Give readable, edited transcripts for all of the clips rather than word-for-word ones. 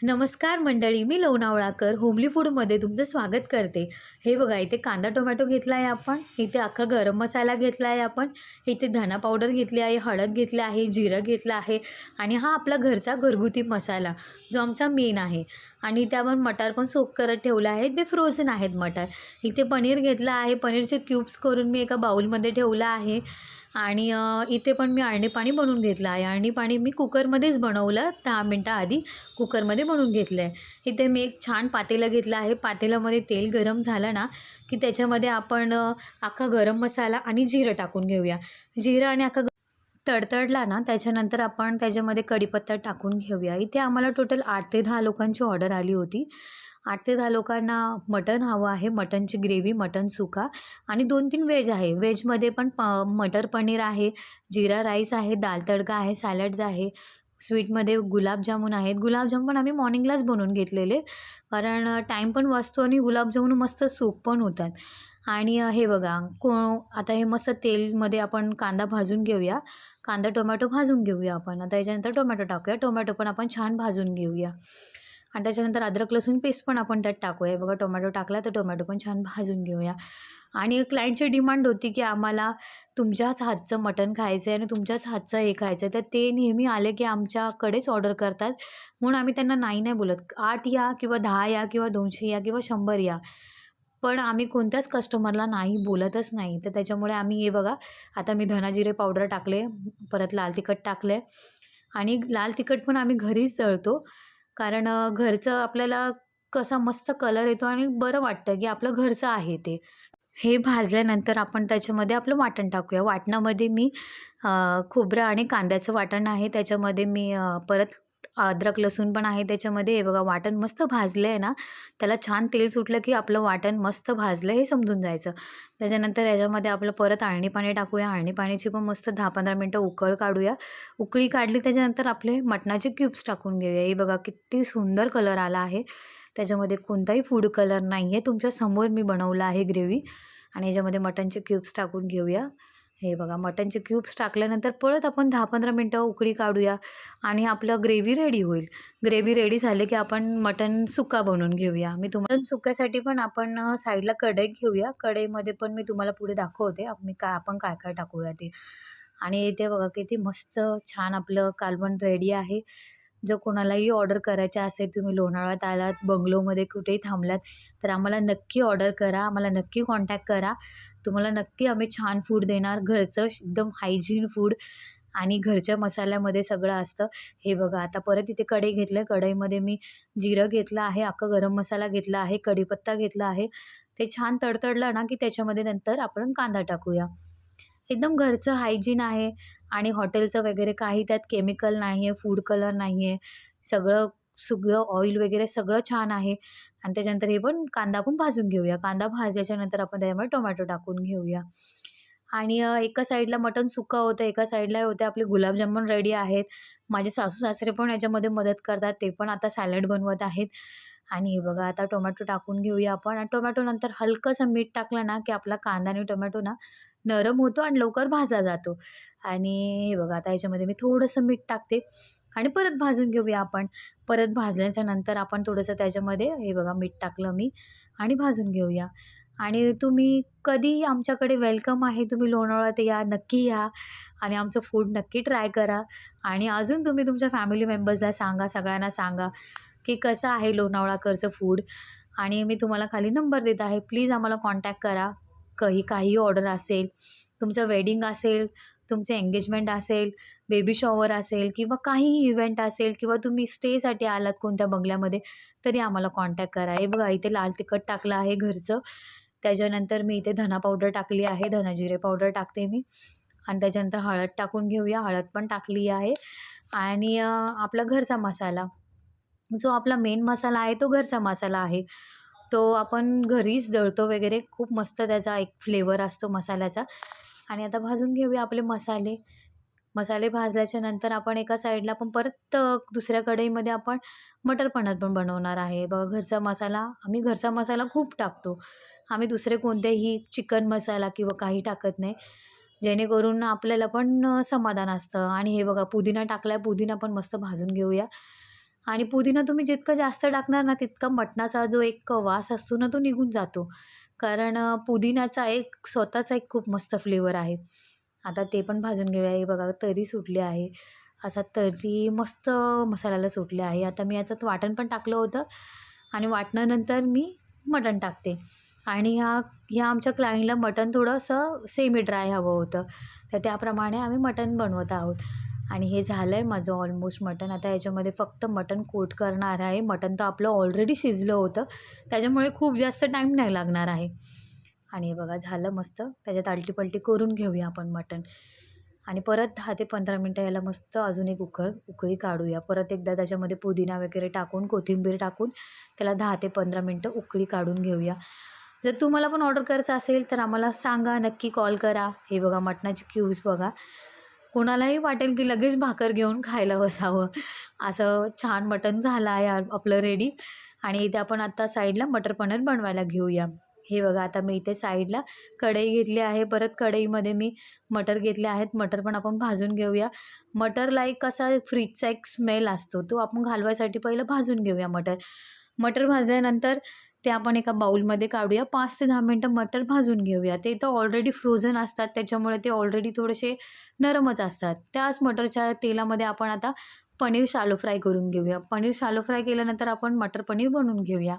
नमस्कार मंडळी, मी लोणावळाकर होमली फूडमध्ये तुमचं स्वागत करते. हे बघा, इथे कांदा टोमॅटो घेतला आहे आपण, इथे अख्खा गरम मसाला घेतला आहे आपण, इथे धना पावडर घेतली आहे, हळद घेतली आहे, जिरं घेतलं आहे आणि हा आपला घरचा घरगुती मसाला जो आमचा मेन आहे. आणि इथे आपण मटार पण सोक करत ठेवलं आहे, ते फ्रोझन आहेत मटार. इथे पनीर घेतलं आहे, पनीरचे क्यूब्स करून मी एका बाउलमध्ये ठेवलं आहे. आणि इथे पण मी अळणी पाणी बनवून घेतलं आहे. अळणी पाणी मी कुकरमध्येच बनवलं, 10 मिनटं आधी कुकरमध्ये बनवून घेतलं आहे. इथे मी एक छान पातेलं घेतलं आहे. पातेल्यामध्ये तेल गरम झालं ना की त्याच्यामध्ये आपण अख्खा गरम मसाला आणि जिरं टाकून घेऊया. जिरं आणि तडतडला ना त्याच्यानंतर आपण त्याच्यामध्ये कढीपत्ता टाकून घेऊया. इथे आम्हाला टोटल 8 ते 10 लोकांची ऑर्डर आली होती. 8 ते 10 लोकांना मटण हवं आहे, मटणची ग्रेव्ही, मटण सुका आणि 2-3 व्हेज आहे. व्हेजमध्ये पण मटर पनीर आहे, जीरा राईस आहे, दाल तडका आहे, सॅलड्स आहे. स्वीटमध्ये गुलाबजामुन आहेत. गुलाबजामुन पण आम्ही मॉर्निंगलाच बनवून घेतलेले, कारण टाईम पण वाचतो आणि गुलाबजामुन मस्त सूप पण होतात. आणि हे बघा, आता हे मस्त तेलमध्ये आपण कांदा भाजून घेऊया. कांदा टोमॅटो भाजून घेऊया आपण. आता याच्यानंतर टोमॅटो टाकूया. टोमॅटो पण आपण छान भाजून घेऊया आणि त्याच्यानंतर अद्रक लसूण पेस्ट पण आपण त्यात टाकूया. बघा, टोमॅटो टाकला तर टोमॅटो पण छान भाजून घेऊया. आणि क्लायंटची डिमांड होती की आम्हाला तुमच्याच हातचं मटण खायचं आहे आणि तुमच्याच हातचं हे खायचं आहे. तर ते नेहमी आले की आमच्याकडेच ऑर्डर करतात, म्हणून आम्ही त्यांना नाही नाही बोलत. 8 या किंवा 10 या किंवा 200 या किंवा 100 या, पण आम्ही कोणत्याच कस्टमरला नाही बोलतच नाही. तर त्याच्यामुळे आम्ही हे बघा, आता मी धना जिरे पावडर टाकले, परत लाल तिखट टाकले आणि लाल तिखट पण आम्ही घरीच दळतो, कारण घरचं आपल्याला कसा मस्त कलर येतो आणि बरं वाटतं की आपलं घरचं आहे ते. हे भाजल्यानंतर आपण त्याच्यामध्ये आपलं वाटण टाकूया. वाटणामध्ये मी खोबरं आणि कांद्याचं वाटण आहे. त्याच्यामध्ये मी परत अद्रक लसूण पण आहे त्याच्यामध्ये. हे बघा, वाटण मस्त भाजलं आहे ना, त्याला छान तेल सुटलं की आपलं वाटण मस्त भाजलं हे समजून जायचं. त्याच्यानंतर याच्यामध्ये आपलं परत अळणी पाणी टाकूया. अळणी पाण्याची पण मस्त 10-15 मिनटं उकळ काढूया. उकळी काढली त्याच्यानंतर आपले मटणाचे क्यूब्स टाकून घेऊया. हे बघा, किती सुंदर कलर आला आहे. त्याच्यामध्ये कोणताही फूड कलर नाही आहे. तुमच्यासमोर मी बनवलं आहे ग्रेव्ही. आणि याच्यामध्ये मटनचे क्यूब्स टाकून घेऊया. हे बघा, मटनचे क्यूब्स टाकल्यानंतर परत आपण 10-15 मिनटं उकळी काढूया आणि आपलं ग्रेव्ही रेडी होईल. ग्रेव्ही रेडी झाली की आपण मटण सुक्का बनवून घेऊया. मी तुम्हाला सुक्यासाठी पण आपण साईडला कढई घेऊया. कढईमध्ये पण मी तुम्हाला पुढे दाखवते आपण काय काय टाकूया ते. आणि इथे बघा, किती मस्त छान आपलं कालवण रेडी आहे. जर कोणालाही ऑर्डर करायची असेल, तुम्ही लोणावळ्यात आलात, बंगलोमध्ये कुठेही थांबलात, तर आम्हाला नक्की ऑर्डर करा, आम्हाला नक्की कॉन्टॅक्ट करा. तुम्हाला नक्की आम्ही छान फूड देणार, घरचं एकदम हायजीन फूड आणि घरच्या मसाल्यामध्ये सगळं असतं. हे बघा, आता परत इथे कढई घेतलं, कढईमध्ये मी जिरं घेतलं आहे, अख्खा गरम मसाला घेतला आहे, कढीपत्ता घेतला आहे. ते छान तडतडलं ना की त्याच्यामध्ये नंतर आपण कांदा टाकूया. एकदम घरचं हायजीन आहे आणि हॉटेलचं वगैरे काही त्यात केमिकल नाही आहे, फूड कलर नाही आहे. सगळं सगळं ऑइल वगैरे सगळं छान आहे. आणि त्याच्यानंतर हे पण कांदा पण भाजून घेऊया. कांदा भाजल्याच्यानंतर आपण त्याच्यामध्ये टोमॅटो टाकून घेऊया. आणि एका साईडला मटण सुक्का होतं, एका साईडला होते आपले गुलाबजामुन रेडी आहेत. माझे सासू-सासरे पण याच्यामध्ये मदत करतात. ते पण आता सॅलड बनवत आहेत. आणि हे बघा, आता टोमॅटो टाकून घेऊया आपण आणि टोमॅटो नंतर हलकंसं मीठ टाकलं ना की आपला कांदा आणि टोमॅटो ना नरम होतो आणि लवकर भाजला जातो. आणि हे बघा, आता ह्याच्यामध्ये मी थोडंसं मीठ टाकते आणि परत भाजून घेऊया आपण. परत भाजल्याच्या नंतर आपण थोडंसं त्याच्यामध्ये हे बघा, मीठ टाकलं मी आणि भाजून घेऊया. आणि तुम्ही कधीही आमच्याकडे वेलकम आहे. तुम्ही लोणावळ्यात या, नक्की या आणि आमचं फूड नक्की ट्राय करा. आणि अजून तुम्ही तुमच्या फॅमिली मेंबर्सला सांगा, सगळ्यांना सांगा की कसं आहे लोणावळाकरचं फूड. आणि मी तुम्हाला खाली नंबर देत आहे. प्लीज आम्हाला कॉन्टॅक्ट करा. काहीही ऑर्डर असेल, तुमचं वेडिंग असेल, तुमचं एंगेजमेंट असेल, बेबी शॉवर असेल किंवा काहीही इव्हेंट असेल किंवा तुम्ही स्टेसाठी आलात कोणत्या बंगल्यामध्ये, तरी आम्हाला कॉन्टॅक्ट करा. हे बघा, इथे लाल तिखट टाकलं आहे घरचं. त्याच्यानंतर मी इथे धना पावडर टाकली आहे, धना जिरे पावडर टाकते मी. आणि त्याच्यानंतर हळद टाकून घेऊया. हळद पण टाकली आहे. आणि आपला घरचा मसाला, जो आपला मेन मसाला आहे तो घरचा मसाला आहे. तो आपण घरीच दळतो वगैरे. खूप मस्त त्याचा एक फ्लेवर असतो मसाल्याचा. आणि आता भाजून घेऊया आपले मसाले. मसाले भाजल्याच्या नंतर आपण एका साईडला आपण परत दुसऱ्या कढईमध्ये आपण मटर पनीर पण बनवणार आहे. बघा, घरचा मसाला, आम्ही घरचा मसाला खूप टाकतो. आम्ही दुसरे कोणतेही चिकन मसाला किंवा काही टाकत नाही, जेणेकरून आपल्याला पण समाधान असतं. आणि हे बघा, पुदिना टाकला आहे, पुदिना पण मस्त भाजून घेऊया. आणि पुदिना तुम्ही जितकं जास्त टाकणार ना, तितका मटणाचा जो एक वास असतो ना, तो निघून जातो. कारण पुदिन्याचा एक स्वतःचा एक खूप मस्त फ्लेवर आहे. आता ते पण भाजून घेऊया. हे बघा तर्री सुटली आहे. असा तर्री मस्त मसाल्याला सुटली आहे. आता मी याच्यात वाटण पण टाकलं होतं आणि वाटणानंतर मी मटण टाकते. आणि ह्या आमच्या क्लायंटला मटण थोडंसं सेमी ड्राय हवं होतं. तर त्याप्रमाणे आम्ही मटण बनवत आहोत. आणि हे झालं आहे माझं ऑलमोस्ट मटण. आता याच्यामध्ये फक्त मटण कोट करणार आहे. मटण तर आपलं ऑलरेडी शिजलं होतं. त्याच्यामुळे खूप जास्त टाईम नाही लागणार आहे. आणि हे बघा झालं मस्त. त्याच्यात आलटी-पलटी करून घेऊया आपण मटण. आणि परत 10 ते 15 मिनटं याला मस्त अजून एक उकळी काढूया. परत एकदा त्याच्यामध्ये पुदिना वगैरे टाकून, कोथिंबीर टाकून त्याला 10 ते 15 मिनटं उकळी काढून घेऊया. जर तुम्हाला पण ऑर्डर करायचं असेल तर आम्हाला सांगा, नक्की कॉल करा. हे बघा मटणाचे क्यूब्स बघा. कोणालाही वाटेल की लगेच भाकर घेऊन खायला बसावं. असं छान मटण झालं आहे आपलं रेडी. आणि इथे आपण आता साईडला मटर पनीर बनवायला घेऊया. हे बघा आता मी इथे साईडला कढई घेतली आहे. परत कढईमध्ये मी मटर घेतले आहेत. मटर पण आपण भाजून घेऊया. मटरला एक असा फ्रीजचा एक स्मेल असतो, तो आपण घालवायसाठी पहिलं भाजून घेऊया मटर. मटर भाजल्यानंतर ते आपण एका बाउलमध्ये काढूया. 5 ते 10 मिनटं मटर भाजून घेऊया. ते तर ऑलरेडी फ्रोझन असतात, त्याच्यामुळे ते ऑलरेडी थोडेसे नरमच असतात. त्याच मटरच्या तेलामध्ये आपण आता पनीर शॅलो फ्राय करून घेऊया. पनीर शॅलो फ्राय केल्यानंतर आपण मटर पनीर बनवून घेऊया.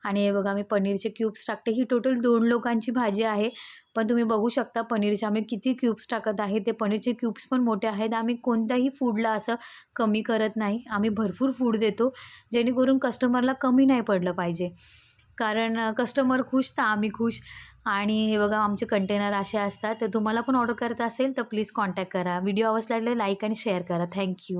आणि हे बघा मी पनीरचे क्यूब्स टाकते. ही टोटल 2 लोकांची भाजी आहे. पण तुम्ही बघू शकता पनीरचे आम्ही किती क्यूब्स टाकत आहे. ते पनीरचे क्यूब्स पण मोठे आहेत. आम्ही कोणत्याही फूडला असं कमी करत नाही. आम्ही भरपूर फूड देतो, जेणेकरून कस्टमरला कमी नाही पडलं पाहिजे. कारण कस्टमर खुश तर आम्ही खुश. आणि हे बघा आमचे कंटेनर असे असतात. तर तुम्हाला पण ऑर्डर करायचं असेल तर प्लीज कॉन्टॅक्ट करा. व्हिडिओ आवडला लाईक आणि शेअर करा. Thank you.